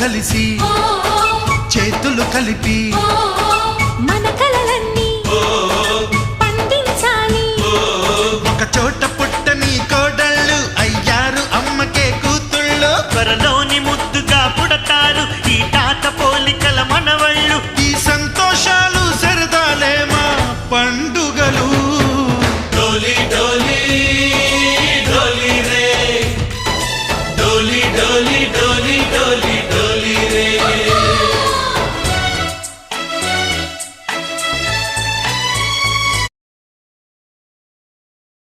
కలిసి చేతులు కలిపి మన కలలన్నీ పండించాలి. ఒక చోట పుట్టని కోడళ్ళు అయ్యారు అమ్మకే కూతుళ్ళు. త్వరలోని ముద్దుగా పుడతారు ఈ తాత పోలికల మనవళ్ళు. ఈ సంతోషాలు సరదాలే మా పండుగలు.